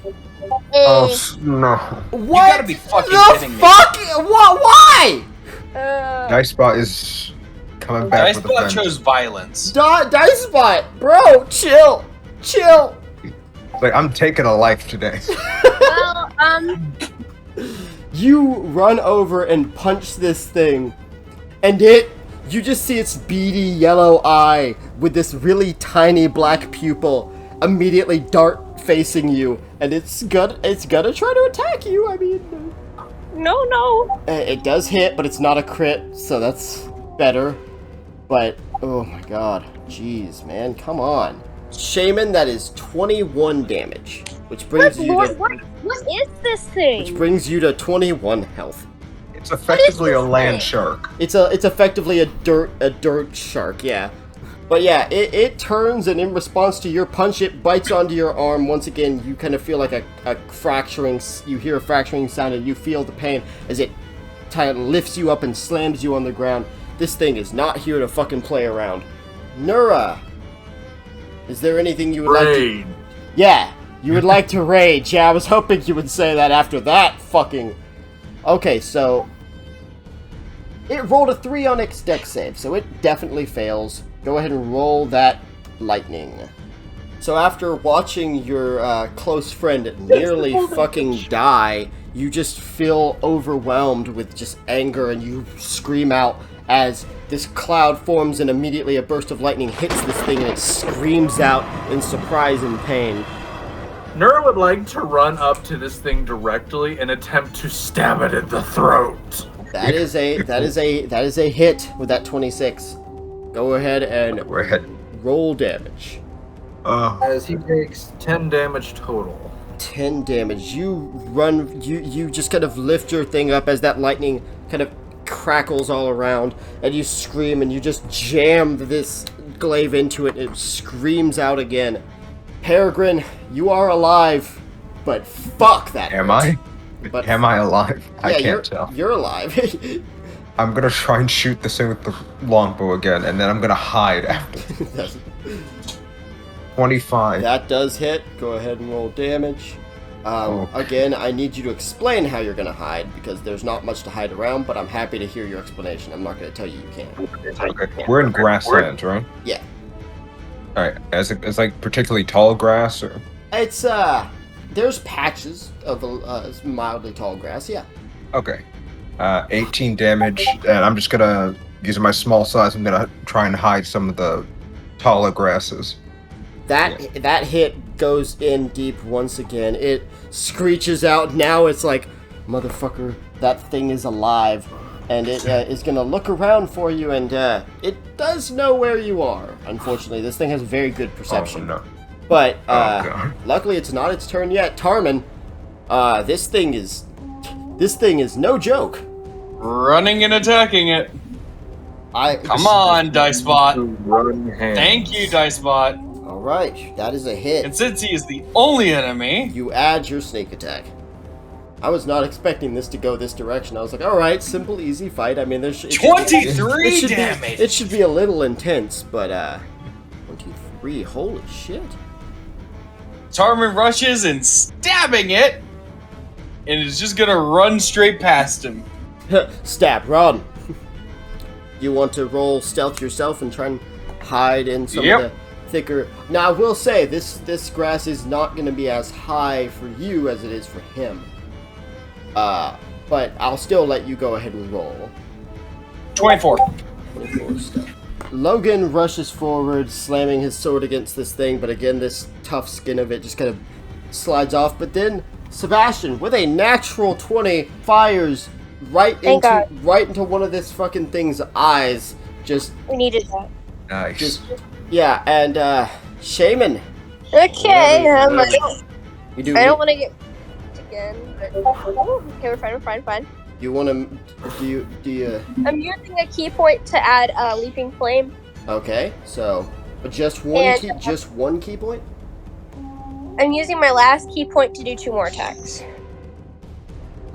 No. what? You gotta be fucking the kidding me. fuck? What? Why? Dicebot is coming back with a Dicebot vengeance. chose violence. Dicebot, bro, chill. Like, I'm taking a life today. Well, You run over and punch this thing, and you just see its beady yellow eye with this really tiny black pupil immediately dart facing you, and it's gonna try to attack you. I mean, no. it does hit, but it's not a crit, so that's better. But oh my god, jeez, man, come on, Shaman, that is 21 damage, which brings What is this thing? which brings you to 21 health. It's effectively a land shark. It's effectively a dirt shark, yeah. But yeah, it turns, and in response to your punch, it bites onto your arm. Once again, you kind of feel like a fracturing. You hear a fracturing sound, and you feel the pain as it lifts you up and slams you on the ground. This thing is not here to fucking play around. Nura, is there anything you would like to? Yeah, you would like to rage. Yeah, I was hoping you would say that after that fucking. Okay, so it rolled a 3 on its dex save, so it definitely fails. Go ahead and roll that lightning. So after watching your close friend nearly fucking die, you just feel overwhelmed with just anger, and you scream out as this cloud forms, and immediately a burst of lightning hits this thing, and it screams out in surprise and pain. Nura would like to run up to this thing directly and attempt to stab it in the throat. That is a hit with that 26. Go ahead and Roll damage. As he takes 10 damage total. 10 damage. You run, you just kind of lift your thing up as that lightning kind of crackles all around, and you scream, and you just jam this glaive into it, and it screams out again. Peregrine, you are alive, but fuck that. Am hurt. I? But Am I alive? yeah, I can't tell. You're alive. I'm gonna try and shoot this thing with the longbow again, and then I'm gonna hide after. 25. That does hit. Go ahead and roll damage. Okay. Again, I need you to explain how you're going to hide, because there's not much to hide around, but I'm happy to hear your explanation. I'm not going to tell you can't. Okay. We're in grasslands, right? Yeah. Alright, it's like particularly tall grass, or? It's, there's patches of mildly tall grass, yeah. Okay. 18 damage, and I'm just gonna, using my small size, I'm gonna try and hide some of the taller grasses. That hit goes in deep once again. It screeches out. Now it's like, motherfucker, that thing is alive. And it is going to look around for you, and it does know where you are. Unfortunately, this thing has very good perception. Oh, no. But God. luckily it's not its turn yet. Tarman, this thing is no joke. Running and attacking it. Come on, Dicebot. Run hands. Thank you, Dicebot. All right, that is a hit. And since he is the only enemy, You add your sneak attack. I was not expecting this to go this direction. I was like, all right, simple, easy fight. I mean, there's 23 damage. It should be a little intense, but 23. Holy shit! Tarman rushes and stabbing it, and is just gonna run straight past him. Stab, run. You want to roll stealth yourself and try and hide in some of the thicker. Now, I will say this grass is not going to be as high for you as it is for him. But I'll still let you go ahead and roll. 24. 24 stealth. Logan rushes forward, slamming his sword against this thing, but again, this tough skin of it just kind of slides off. But then Sebastian, with a natural 20, fires right into one of this fucking thing's eyes. Just We needed that. Nice. yeah, and Shaman. Okay, I I don't want to get again, but okay, we're fine. You want to? Do you? I'm using a key point to add leaping flame. Okay, so just one key point. I'm using my last key point to do 2 more attacks.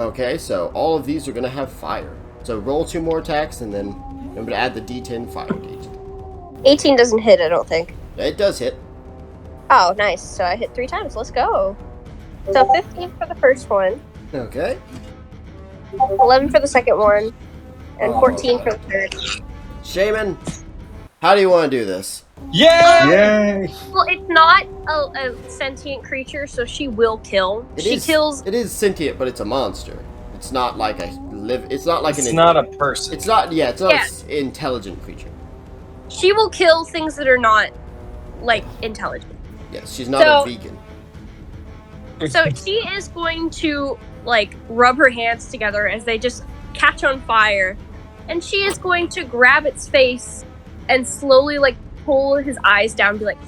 Okay, so all of these are gonna have fire. So roll 2 more attacks, and then remember to add the D10 fire gauge. 18 doesn't hit, I don't think. It does hit. Oh, nice. So I hit 3 times. Let's go. So 15 for the first one, Okay. 11 for the second one, and 14 for the third. Shaman, how do you want to do this? Yeah! Yay! Well, it's not a sentient creature, so she will kill. She kills. It is sentient, but it's a monster. It's not like a live. It's not like It's not a person. It's not. Yeah, it's not an intelligent creature. She will kill things that are not, like, intelligent. Yes, she's not a vegan. So she is going to, like, rub her hands together as they just catch on fire. And she is going to grab its face and slowly, like, pull his eyes down and be like,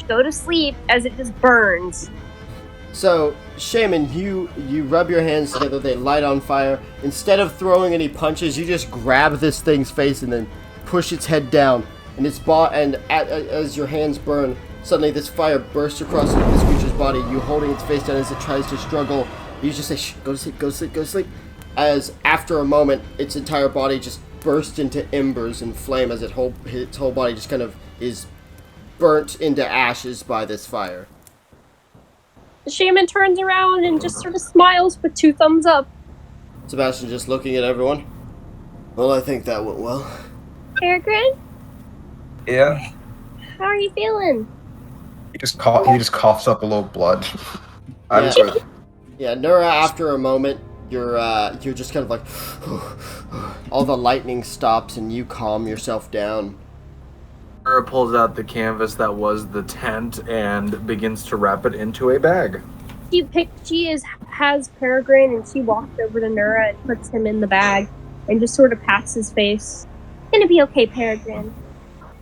go to sleep, as it just burns. So, Shaman, you rub your hands together, they light on fire. Instead of throwing any punches, you just grab this thing's face and then push its head down. And as your hands burn, suddenly this fire bursts across this creature's body. You holding its face down as it tries to struggle. You just say, shh, go to sleep, go to sleep, go to sleep. As after a moment, its entire body just bursts into embers and flame as its whole body just kind of is burnt into ashes by this fire. The shaman turns around and just sort of smiles with 2 thumbs up. Sebastian just looking at everyone. Well, I think that went well. Peregrine, Yeah. how are you feeling? He just coughs up a little blood. Yeah, Nura, after a moment, you're just kind of like all the lightning stops and you calm yourself down. Nura pulls out the canvas that was the tent and begins to wrap it into a bag. She has Peregrine, and she walks over to Nura and puts him in the bag and just sort of pats his face. It's gonna be okay, Peregrine.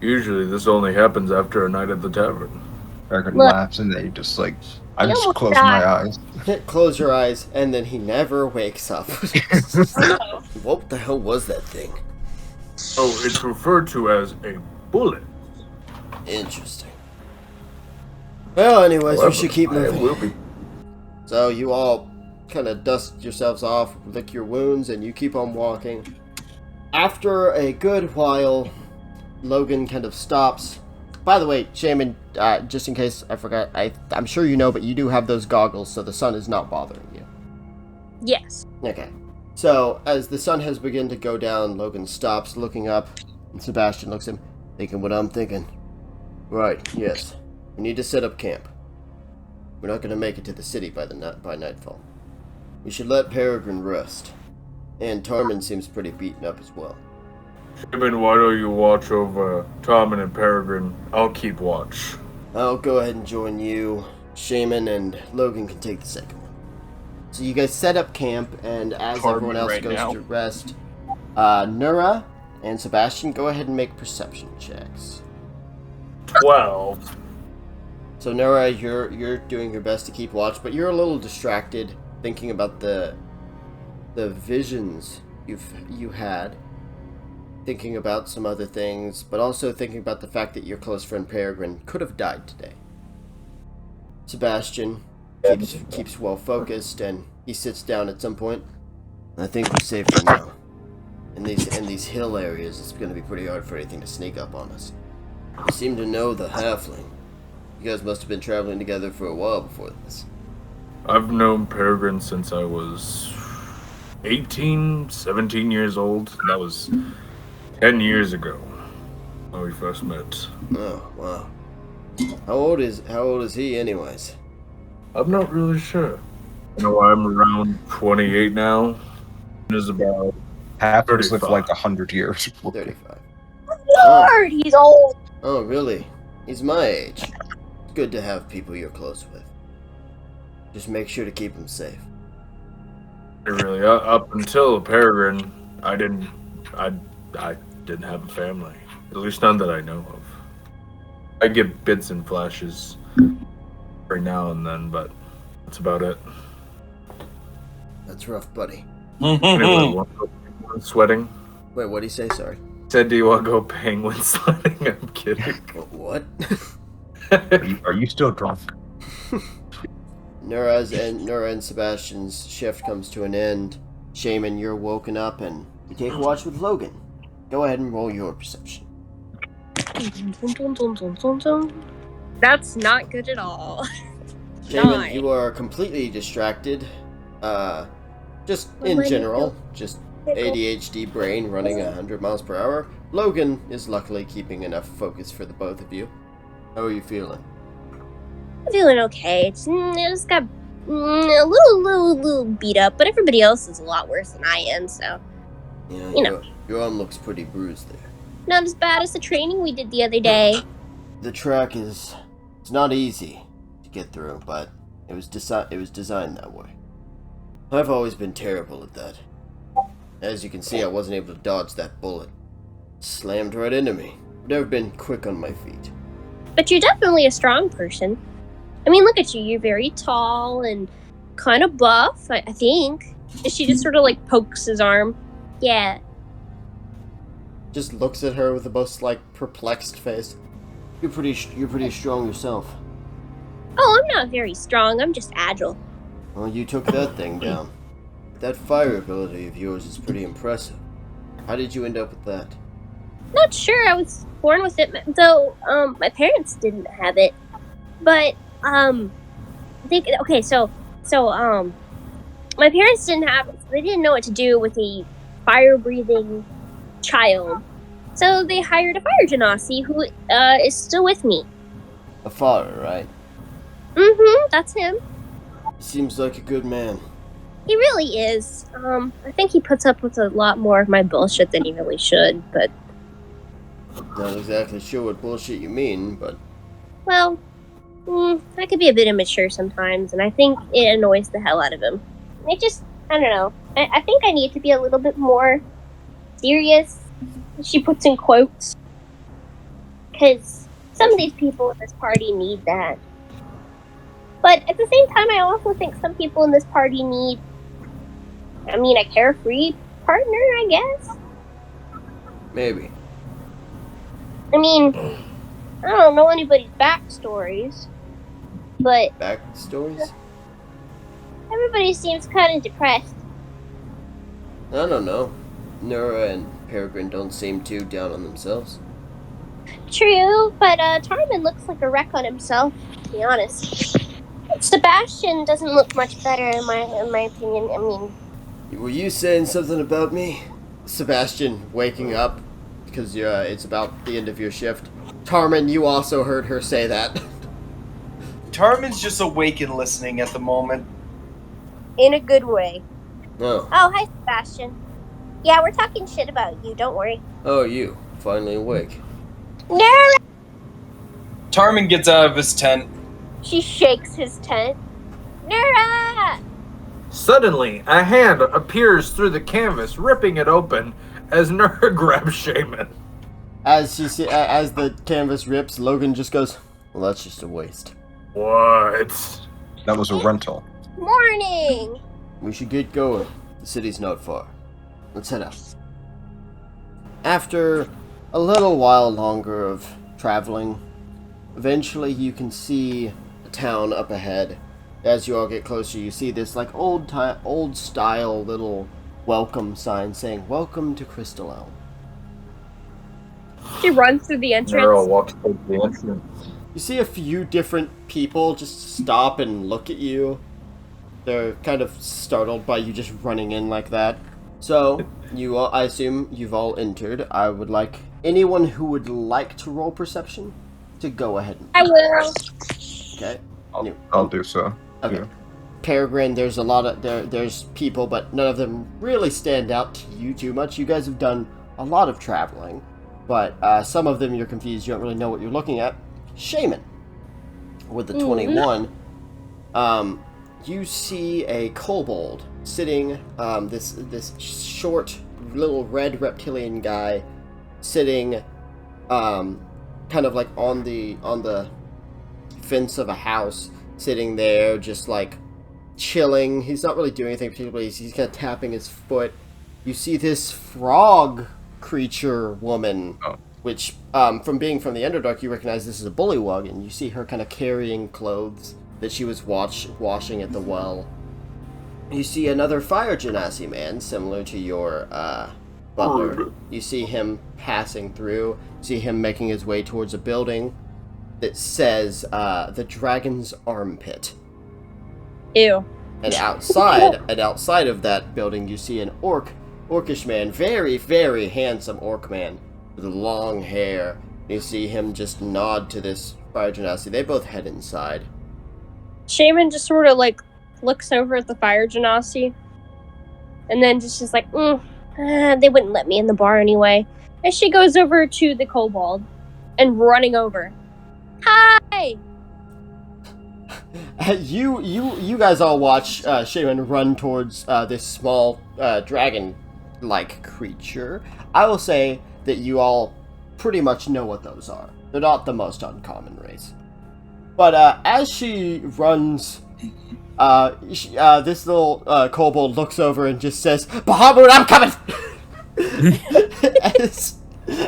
Usually this only happens after a night at the tavern. Peregrine Look. laughs, and then he just like, I He just almost close died. my eyes. Close your eyes, and then he never wakes up. Oh. What the hell was that thing? Oh, it's referred to as a bullet. Interesting. Well, anyways, However, we should keep I moving. will be. So you all kind of dust yourselves off, lick your wounds, and you keep on walking. After a good while, Logan kind of stops. By the way, Shaman, just in case I forgot, I'm sure you know, but you do have those goggles, so the sun is not bothering you. Yes. Okay. So, as the sun has begun to go down, Logan stops, looking up, and Sebastian looks at him, thinking what I'm thinking. Right, yes. We need to set up camp. We're not going to make it to the city by nightfall. We should let Peregrine rest. And Tarmin seems pretty beaten up as well. Shaman, why don't you watch over Tarmin and Peregrine? I'll keep watch. I'll go ahead and join you. Shaman and Logan can take the second one. So you guys set up camp, and as Tarmin everyone else right goes now. to rest, Nura and Sebastian, go ahead and make perception checks. 12. So Nura, you're doing your best to keep watch, but you're a little distracted thinking about the visions you had, thinking about some other things, but also thinking about the fact that your close friend Peregrine could have died today. Sebastian keeps well focused, and he sits down at some point. I think we're safe for now. In these hill areas, it's going to be pretty hard for anything to sneak up on us. You seem to know the halfling. You guys must have been traveling together for a while before this. I've known Peregrine since I was 18, 17 years old. That was 10 years ago when we first met. Oh, wow. How old is he anyways? I'm not really sure. You know, I'm around 28 now. Is about Half of us live 35. like 100 years. 35. Lord, he's old. Oh, really? He's my age. It's good to have people you're close with. Just make sure to keep him safe. really up until Peregrine. I didn't have a family. At least none that I know of. I get bits and flashes every now and then, but that's about it. That's rough, buddy. Anyway, want to go penguin sweating? Wait, what'd he say? Sorry. Said, do you want to go penguin sledding? I'm kidding. What? Are you still drunk? Nura and Sebastian's shift comes to an end. Shaman, you're woken up and you take a watch with Logan. Go ahead and roll your perception. That's not good at all. Shaman, 9. you are completely distracted. Just What in am I general, doing? just ADHD brain running 100 miles per hour. Logan is luckily keeping enough focus for the both of you. How are you feeling? I'm feeling okay. I just got a little beat up, but everybody else is a lot worse than I am, so Yeah, You know. your arm looks pretty bruised there. not as bad as the training we did the other day. The track it's not easy to get through, but it was designed that way. I've always been terrible at that. As you can see, I wasn't able to dodge that bullet. Slammed right into me. I've never been quick on my feet. But you're definitely a strong person. I mean, look at you. You're very tall and kind of buff, I think. And she just sort of like pokes his arm. Yeah. Just looks at her with the most perplexed face. You're pretty strong yourself. Oh, I'm not very strong. I'm just agile. Well, you took that thing down. That fire ability of yours is pretty impressive. How did you end up with that? Not sure. I was born with it, though. My parents didn't have it. But my parents didn't have it. So they didn't know what to do with a fire-breathing child. So they hired a fire genasi who is still with me. A father, right? Mm-hmm. That's him. He seems like a good man. He really is. I think he puts up with a lot more of my bullshit than he really should, but, Not exactly sure what bullshit you mean, but well, I could be a bit immature sometimes, and I think it annoys the hell out of him. I don't know. I think I need to be a little bit more serious. She puts in quotes. because some of these people in this party need that. But at the same time, I also think some people in this party need, a carefree partner, I guess? Maybe. I don't know anybody's backstories, but Backstories? everybody seems kind of depressed. I don't know. Nora and Peregrine don't seem too down on themselves. True, but Tarman looks like a wreck on himself, to be honest. Sebastian doesn't look much better in my opinion. Were you saying something about me? Sebastian waking up because it's about the end of your shift. Tarman, you also heard her say that. Tarman's just awake and listening at the moment. In a good way. Oh. Oh, hi, Sebastian. Yeah, we're talking shit about you, don't worry. Oh, you. Finally awake. Nora! Tarman gets out of his tent. She shakes his tent. Nora! Suddenly, a hand appears through the canvas, ripping it open as Nura grabs Shaman. As the canvas rips, Logan just goes, well, that's just a waste. What? That was a rental. Morning! We should get going. The city's not far. Let's head out. After a little while longer of traveling, eventually you can see a town up ahead. As you all get closer, you see this like old style little welcome sign saying, "Welcome to Crystal Elm." She runs through the entrance. Nura walks towards the entrance. You see a few different people just stop and look at you. They're kind of startled by you just running in like that. So, I assume you've all entered. I would like anyone who would like to roll perception to go ahead. I will. Okay. I'll do so. Okay. Yeah. Peregrine, there's a lot of there's people, but none of them really stand out to you too much. You guys have done a lot of traveling, but some of them you're confused. You don't really know what you're looking at. Shaman, with the 21, you see a kobold sitting. This short little red reptilian guy sitting, kind of like on the fence of a house, sitting there just like chilling. He's not really doing anything particularly. He's kind of tapping his foot. You see this frog creature woman, which from being from the Underdark, you recognize this is a bullywug, and you see her kind of carrying clothes that she was washing at the well. You see another fire genasi man, similar to your butler. You see him passing through. You see him making his way towards a building that says the Dragon's Armpit. Ew. And outside of that building, you see an orcish man, very, very handsome orc man with long hair. You see him just nod to this fire genasi. They both head inside. Shaman just sort of like looks over at the fire genasi, and then just is like, they wouldn't let me in the bar anyway. And she goes over to the kobold and running over. Hi! You guys all watch Shaman run towards this small dragon-like creature. I will say that you all pretty much know what those are. They're not the most uncommon race. But as she runs, this little kobold looks over and just says, "Bahamut, I'm coming!"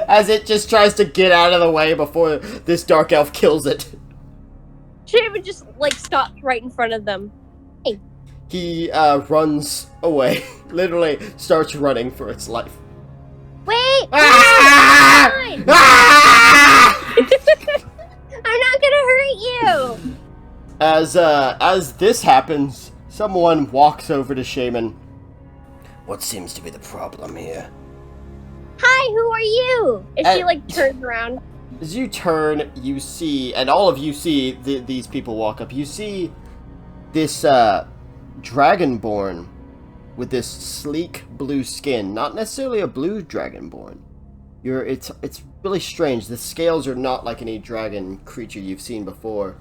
as it just tries to get out of the way before this dark elf kills it. Shaman just like stops right in front of them. Hey. He runs away, literally starts running for its life. Wait! Ah! Fine. Ah! I'm not gonna hurt you! As this happens, someone walks over to Shaman. What seems to be the problem here? Hi, who are you? And she like turns around. As you turn, you see, and all of you see these people walk up. You see this dragonborn with this sleek blue skin. Not necessarily a blue dragonborn. It's really strange. The scales are not like any dragon creature you've seen before,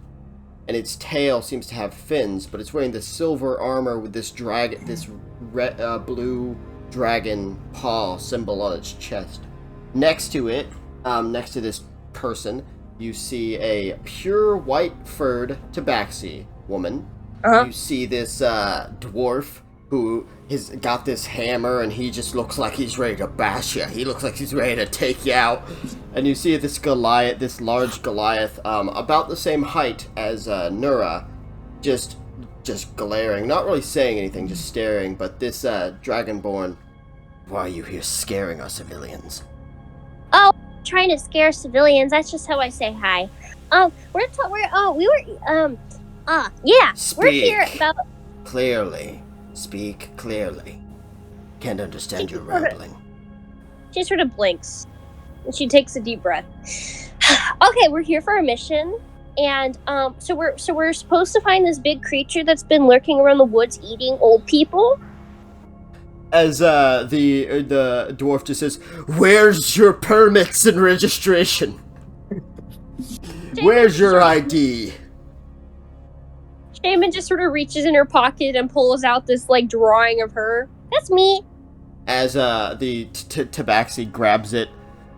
and its tail seems to have fins. But it's wearing this silver armor with this blue dragon paw symbol on its chest. Next to it, next to this person, you see a pure white-furred tabaxi woman. Uh-huh. You see this dwarf who has got this hammer, and he just looks like he's ready to bash you. He looks like he's ready to take you out. And you see this Goliath, this large Goliath, about the same height as Nura, just glaring, not really saying anything, just staring. But this Dragonborn, why are you here scaring our civilians? Oh, trying to scare civilians. That's just how I say hi. Yeah. We're here Speak. about. Clearly. Speak clearly. Can't understand your rambling. She sort of blinks. And she takes a deep breath. Okay, we're here for a mission, and so we're supposed to find this big creature that's been lurking around the woods, eating old people. As the dwarf just says, "Where's your permits and registration? Where's your ID?" Shaman just sort of reaches in her pocket and pulls out this, like, drawing of her. That's me. As the tabaxi grabs it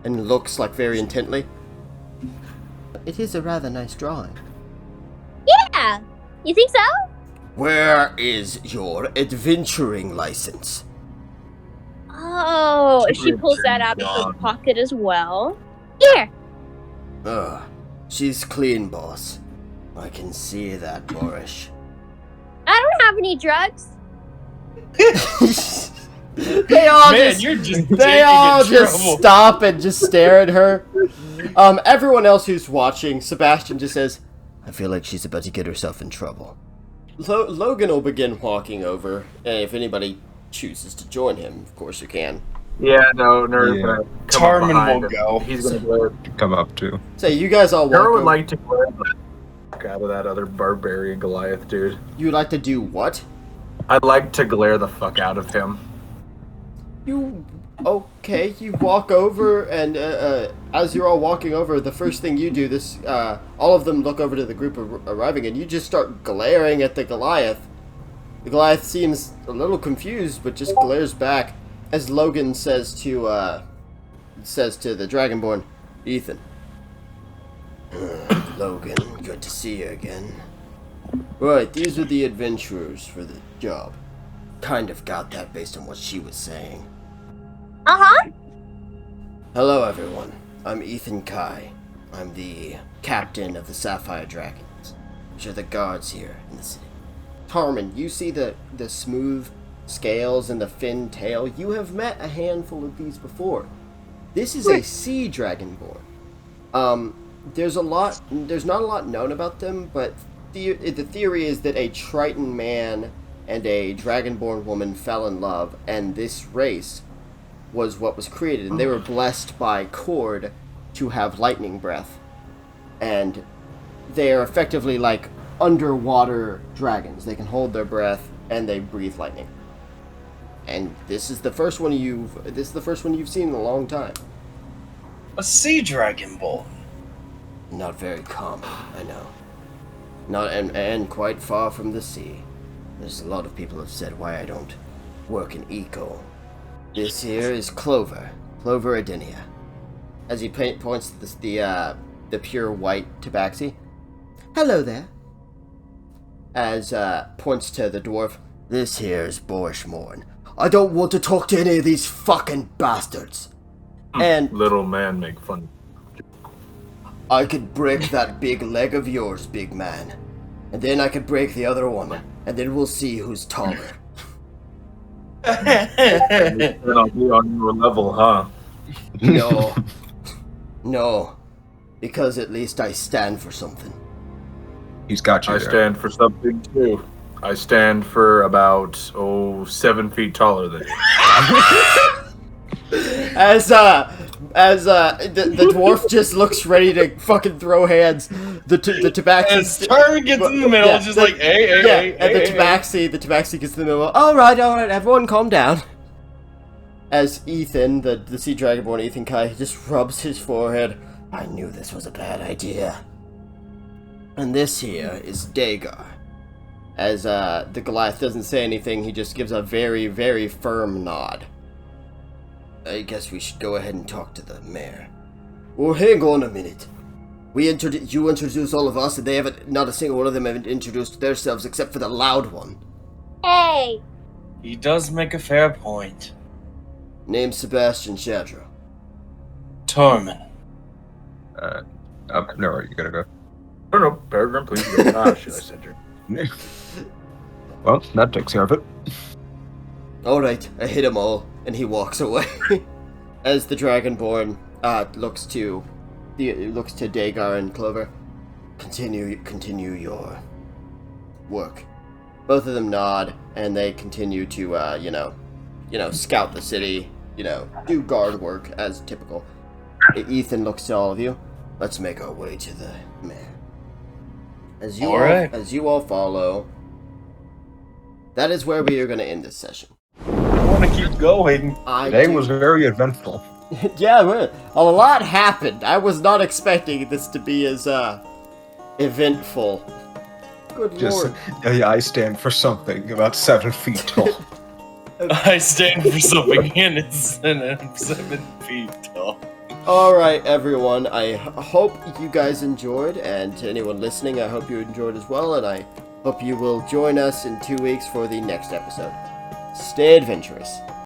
and looks like very intently. It is a rather nice drawing. Yeah. You think so? Where is your adventuring license? Oh, she pulls that out of her pocket as well. Here. Ugh, she's clean, boss. I can see that, Boorish. I don't have any drugs. They all Man, just, you're just they digging all in just trouble. stop and just stare at her. Everyone else who's watching, Sebastian just says, "I feel like she's about to get herself in trouble." Logan will begin walking over, and if anybody chooses to join him, of course you can. Yeah, no, Nerd. Yeah. Tarman will go. He's gonna glare. Come up to. So you guys all walk Nerd would over. like to glare the fuck out of that other barbarian Goliath dude. You'd like to do what? I'd like to glare the fuck out of him. You walk over, and as you're all walking over, the first thing you do, all of them look over to the group arriving, and you just start glaring at the Goliath. The Goliath seems a little confused, but just glares back as Logan says to the Dragonborn, "Ethan." "Logan, good to see you again." "Right, these are the adventurers for the job." Kind of got that based on what she was saying. Uh-huh. Hello, everyone. I'm Ethan Kai. I'm the captain of the Sapphire Dragons, which are the guards here in the city. Tarman, you see the smooth scales and the fin tail. You have met a handful of these before. This is a sea dragonborn. There's not a lot known about them, but the theory is that a Triton man and a dragonborn woman fell in love, and this race was what was created, and they were blessed by Cord to have lightning breath, and they are effectively like underwater dragons. They can hold their breath and they breathe lightning. And this is the first one you've seen in a long time. A sea dragon bull. Not very common, I know. Not and quite far from the sea. There's a lot of people have said why I don't work in eco. This here is Clover Adenia. As he points to the pure white tabaxi. "Hello there." As points to the dwarf. "This here is Borishmorn. I don't want to talk to any of these fucking bastards." And Little man make fun. "I could break that big leg of yours, big man. And then I could break the other one. And then we'll see who's taller." Then I'll be on your level, huh? No. Because at least I stand for something. He's got you I there. stand for something too. I stand for about 7 feet taller than you. As the dwarf just looks ready to fucking throw hands, the tabaxi. As Tarman gets in the middle, Yeah, just the- like, hey, and the tabaxi gets in the middle. All right, everyone, calm down. As Ethan, the sea dragonborn Ethan Kai, just rubs his forehead. "I knew this was a bad idea." And this here is Dagar. As the Goliath doesn't say anything, he just gives a very, very firm nod. "I guess we should go ahead and talk to the mayor." Well, hang on a minute. You introduced all of us, and they haven't. Not a single one of them have introduced themselves except for the loud one. Hey, He does make a fair point. Name's Sebastian Shadrow. Tormin. No, you gotta go. No, Peregrine, please go. Ah, shit, I said you. Well, that takes care of it. Alright, I hit them all, and he walks away. As the Dragonborn looks to Dagar and Clover. Continue your work. Both of them nod, and they continue to, scout the city, do guard work as typical. Ethan looks to all of you. Let's make our way to the man. As you all follow, that is where we are going to end this session. I want to keep going. Today was very eventful. Yeah, a lot happened. I was not expecting this to be as eventful. Good lord. Yeah, I stand for something about 7 feet tall. I stand for something and I'm 7 feet tall. Alright, everyone. I hope you guys enjoyed, and to anyone listening, I hope you enjoyed as well, and I hope you will join us in 2 weeks for the next episode. Stay adventurous.